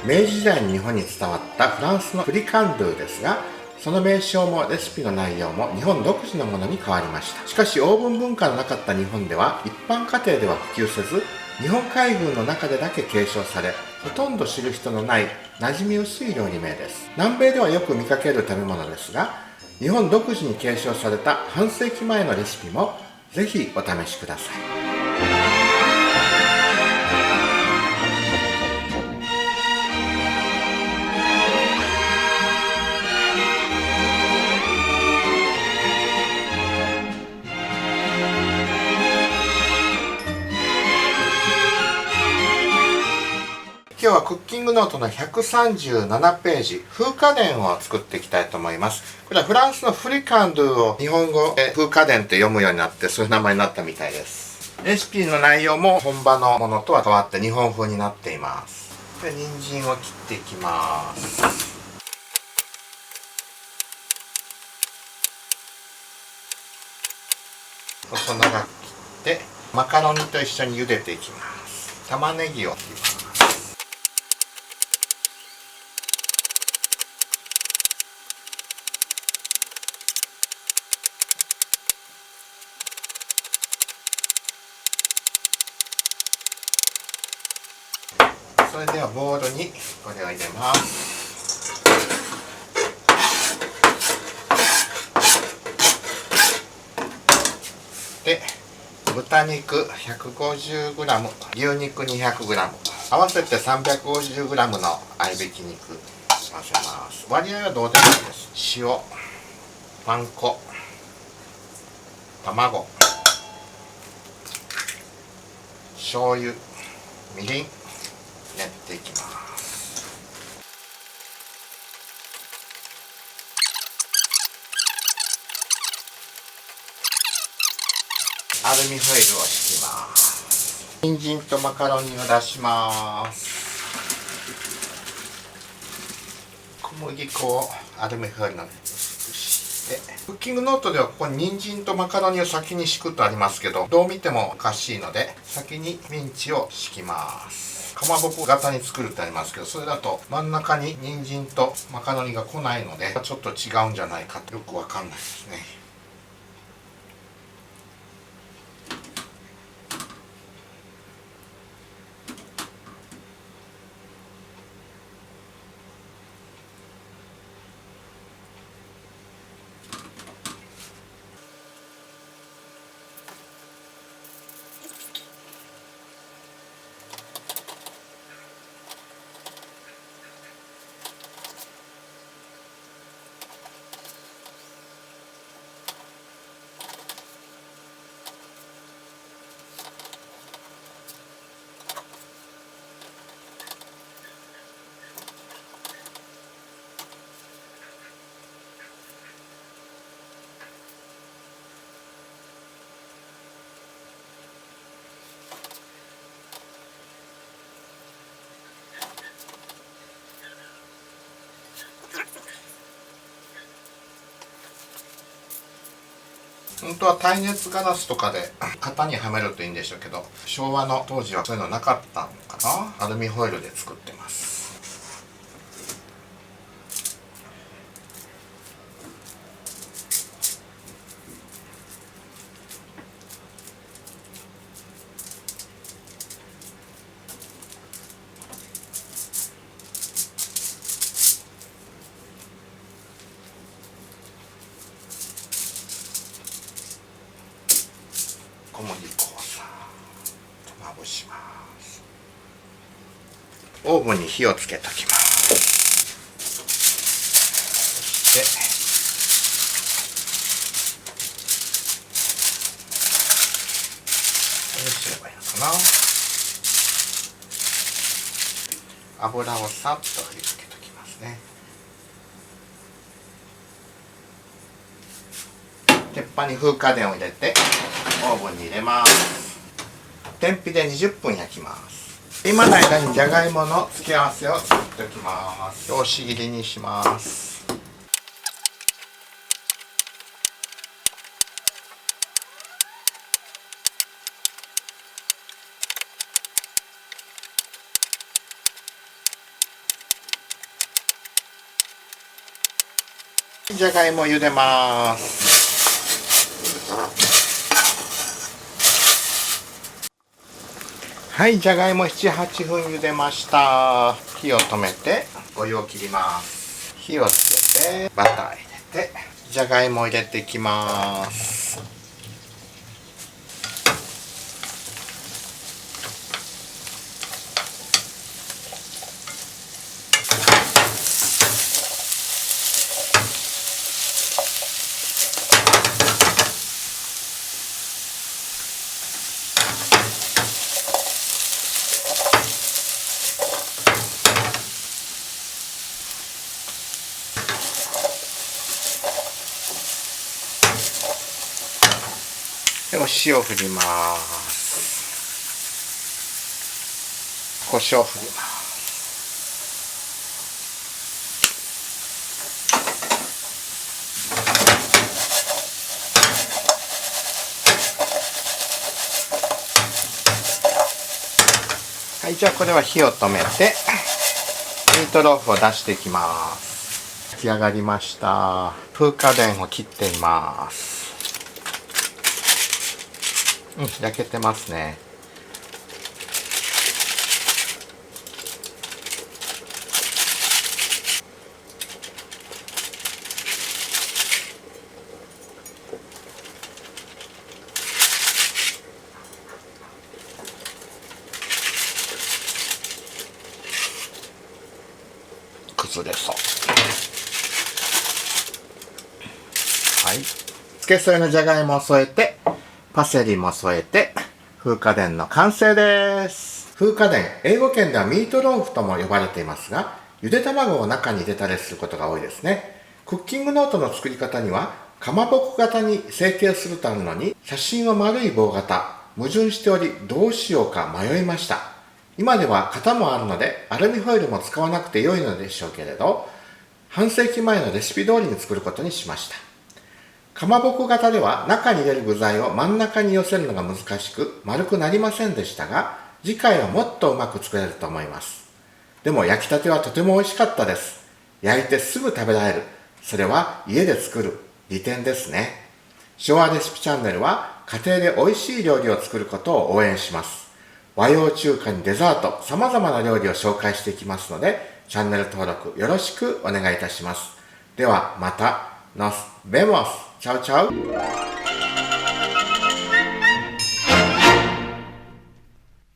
明治時代に日本に伝わったフランスのフリカンドゥですが、その名称もレシピの内容も日本独自のものに変わりました。しかしオーブン文化のなかった日本では一般家庭では普及せず、日本海軍の中でだけ継承され、ほとんど知る人のない馴染み薄い料理名です。南米ではよく見かける食べ物ですが、日本独自に継承された半世紀前のレシピもぜひお試しください。今日はクッキングノートの137ページ、風花伝を作っていきたいと思います。これはフランスのフリカンドゥを日本語で風花伝って読むようになって、そういう名前になったみたいです。レシピの内容も本場のものとは変わって日本風になっています。で、人参を切っていきます。細長く切ってマカロニと一緒に茹でていきます。玉ねぎを切ります。それではボウルにこれを入れます。で、豚肉 150g、牛肉 200g、合わせて 350g の合いびき肉混ぜます。割合はどうでもいいです。塩、パン粉、卵、醤油、みりん、練っていきます。アルミホイルを敷きます。人参とマカロニを出します。小麦粉をアルミホイルの上に敷いて、クッキングノートではここに人参とマカロニを先に敷くとありますけど、どう見てもおかしいので先にミンチを敷きます。かまぼこ型に作るってありますけど、それだと真ん中に人参とマカロニが来ないのでちょっと違うんじゃないかってよくわかんないですね。本当は耐熱ガラスとかで型にはめるといいんでしょうけど、昭和の当時はそういうのなかったのかな。アルミホイルで作ってます。小麦粉をさーっとまぶします。オーブンに火をつけておきます。そしてどうすればいいのかな。油をさっと振りかけておきますね。鉄板に風花伝を入れてオーブンに入れます。天日で20分焼きます。今の間にじゃがいもの付け合わせを作っておきます。拍子切りにします。じゃがいも茹でます。はい、じゃがいも7、8分茹でました。火を止めてお湯を切ります。火をつけてバター入れてじゃがいもを入れていきます。でお塩振ります。胡椒振ります。はい、じゃあこれは火を止めてミートローフを出していきます。焼き上がりました。風化電を切っています。焼けてますね。崩れそう。はい。つけ添えのじゃがいもを添えて、パセリも添えて、風化伝の完成です。風化伝、英語圏ではミートローフとも呼ばれていますが、ゆで卵を中に入れたりすることが多いですね。クッキングノートの作り方には、かまぼこ型に成形するとあるのに、写真は丸い棒型、矛盾しており、どうしようか迷いました。今では型もあるので、アルミホイルも使わなくて良いのでしょうけれど、半世紀前のレシピ通りに作ることにしました。かまぼこ型では中に入れる具材を真ん中に寄せるのが難しく丸くなりませんでしたが、次回はもっとうまく作れると思います。でも焼きたてはとても美味しかったです。焼いてすぐ食べられる。それは家で作る利点ですね。昭和レシピチャンネルは家庭で美味しい料理を作ることを応援します。和洋中華にデザート、様々な料理を紹介していきますので、チャンネル登録よろしくお願いいたします。ではまた。Nos vemos. Chao, chao.